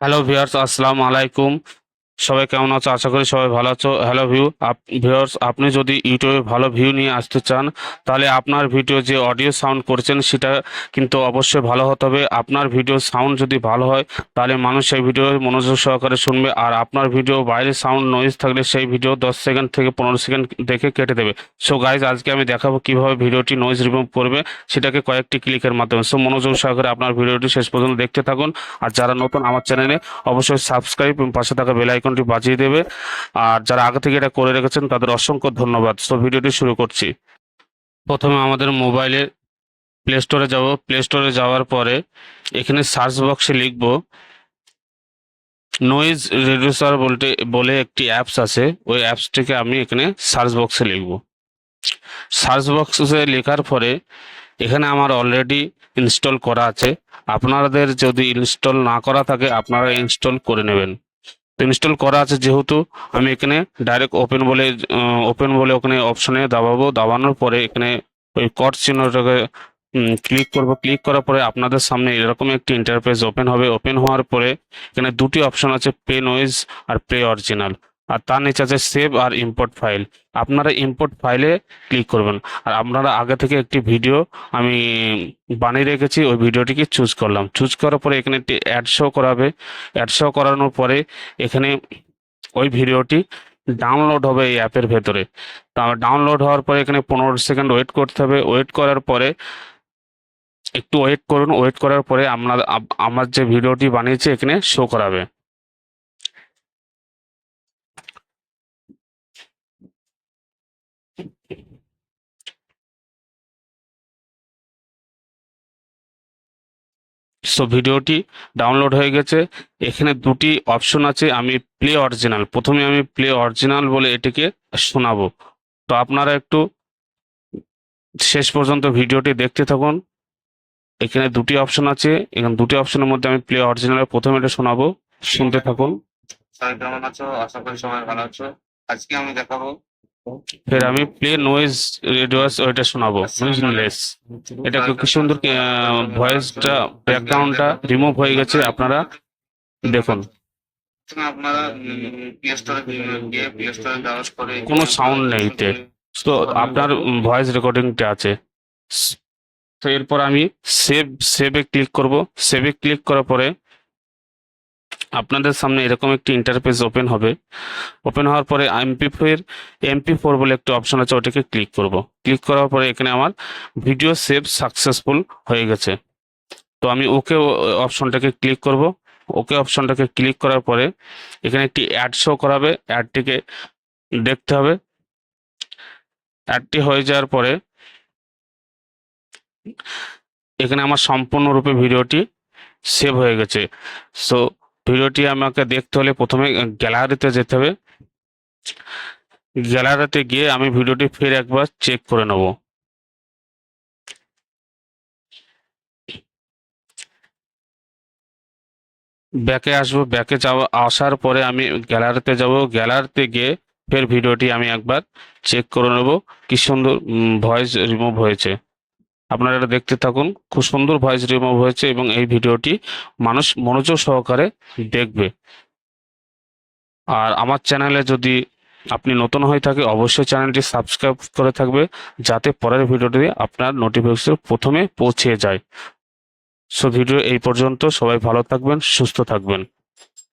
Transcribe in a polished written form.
Hello viewers, আসসালামু আলাইকুম। সবাই কেমন আছো? আশা করি সবাই ভালো আছো। হ্যালো ভিউয়ার্স, আপনি যদি ইউটিউবে ভালো ভিউ নিয়ে আসতে চান, তাহলে আপনার ভিডিও যে অডিও সাউন্ড করছেন সেটা কিন্তু অবশ্যই ভালো হতে হবে। আপনার ভিডিও সাউন্ড যদি ভালো হয়, তাহলে মানুষ সেই ভিডিও মনোযোগ সহকারে শুনবে। আর আপনার ভিডিও বাইরে সাউন্ড নয়েজ থাকলে সেই ভিডিও 10 সেকেন্ড থেকে 15 সেকেন্ড দেখে কেটে দেবে। সো গাইজ, আজকে আমি দেখাবো কিভাবে ভিডিওটি নয়েজ রিমুভ করবে, সেটাকে কয়েকটি ক্লিকের মাধ্যমে। সো মনোযোগ সহকারে আপনার ভিডিওটি শেষ পর্যন্ত দেখতে থাকুন। আর যারা নতুন আমার চ্যানেলে, অবশ্যই সাবস্ক্রাইব এবং পাশে থাকা বেল আইকনটি বাজিয়ে দেবে। আর যারা আগে থেকে এটা করে রেখেছেন তাদের অসংখ্য ধন্যবাদ। সো ভিডিওটি শুরু করছি। প্রথমে আমাদের মোবাইলে প্লে স্টোরে যাব। প্লে স্টোরে যাওয়ার পরে এখানে সার্চ বক্সে লিখব নয়েজ রিডিউসার বলে একটি অ্যাপস আছে। ওই অ্যাপসটিকে আমি এখানে সার্চ বক্সে লিখব। সার্চ বক্সে লেখার পরে এখানে আমার অলরেডি ইনস্টল করা আছে। আপনাদের যদি ইনস্টল না করা থাকে, আপনারা ইনস্টল করে নেবেন। তো ইনস্টল করা আছে যেহেতু, আমি এখানে ডাইরেক্ট ওপেন বলে ওখানে অপশনে দাবাবো। দাবানোর পরে এখানে ওই কট চিহ্নটাকে ক্লিক করব। ক্লিক করার পরে আপনাদের সামনে এরকম একটি ইন্টারফেস ওপেন হবে। ওপেন হওয়ার পরে এখানে দুটি অপশন আছে, প্লে নয়েজ আর প্লে অরিজিনাল। আর তার নিচে আছে সেভ আর ইম্পোর্ট ফাইল। আপনারা ইম্পোর্ট ফাইলে ক্লিক করবেন। আর আপনারা আগে থেকে একটি ভিডিও আমি বানিয়ে রেখেছি, ওই ভিডিওটিকে চুজ করলাম। চুজ করার পরে এখানে একটি অ্যাড শো করাবে। অ্যাড শো করানোর পরে এখানে ওই ভিডিওটি ডাউনলোড হবে এই অ্যাপের ভেতরে। তারপর ডাউনলোড হওয়ার পরে এখানে 15 সেকেন্ড ওয়েট করতে হবে। ওয়েট করার পরে একটু ওয়েট করুন। ওয়েট করার পরে আমার যে ভিডিওটি বানিয়েছি এখানে শো করাবে। সো ভিডিওটি ডাউনলোড হয়ে গেছে। এখানে দুটি অপশন আছে, আমি প্লে অরিজিনাল, প্রথমে আমি প্লে অরিজিনাল বলে এটিকে শোনাবো। তো আপনারা একটু শেষ পর্যন্ত ভিডিওটি দেখতে থাকুন। এখানে দুটি অপশন আছে, এখানে দুটি অপশনের মধ্যে আমি প্লে অরিজিনালের প্রথমে এটা শোনাবো, শুনতে থাকুন। সবাই কেমন আছো? আশা করি সবাই ভালো আছো। আজকে আমি দেখাবো ফের আমি প্লে নয়েজ রেডিওস ওইটা শোনাবো, নয়েজলেস। এটা কি সুন্দর, ভয়েসটা ব্যাকগ্রাউন্ডটা রিমুভ হয়ে গেছে, আপনারা দেখুন। প্রথমে আপনারা প্লে স্টোরে গিয়ে প্লে স্টোরে ডাউনলোড করে কোনো সাউন্ড নেই তে। তো আপনার ভয়েস রেকর্ডিংটা আছে। তো এরপর আমি সেভে ক্লিক করব। সেভে ক্লিক করার পরে আপনাদের সামনে এরকম একটি ইন্টারফেস ওপেন হবে। ওপেন হওয়ার পরে এমপি4 বলে একটি অপশন আছে, ওটাকে ক্লিক করব। ক্লিক করার পরে এখানে আমার ভিডিও সেভ সাকসেসফুল হয়ে গেছে। তো আমি ওকে অপশনটাকে ক্লিক করব। ওকে অপশনটাকে ক্লিক করার পরে এখানে একটি অ্যাড শো করাবে, অ্যাডটিকে দেখতে হবে। অ্যাডটি হয়ে যাওয়ার পরে এখানে আমার সম্পূর্ণরূপে ভিডিওটি সেভ হয়ে গেছে। সো ভিডিওটি আমাকে দেখতে হলে প্রথমে গ্যালারিতে যেতে হবে। গ্যালারিতে গিয়ে আমি ভিডিওটি ফের একবার চেক করে নেব। ব্যাকে আসবো। ব্যাকে আসার পরে আমি গ্যালারিতে যাব। গ্যালারিতে গিয়ে ফের ভিডিওটি আমি একবার চেক করে নেব কি সুন্দর ভয়েস রিমুভ হয়েছে। আপনারা এটা দেখতে থাকুন। খুব সুন্দর ভয়েস রিমুভ হয়েছে এবং এই ভিডিওটি মানুষ মনোযোগ সহকারে দেখবে। আর আমার চ্যানেলে যদি আপনি নতুন হয়ে থাকে, অবশ্যই চ্যানেলটি সাবস্ক্রাইব করে থাকবে, যাতে পরের ভিডিওটি আপনার নোটিফিকেশন প্রথমে পৌঁছে যায়। সো ভিডিও এই পর্যন্ত। সবাই ভালো থাকবেন, সুস্থ থাকবেন।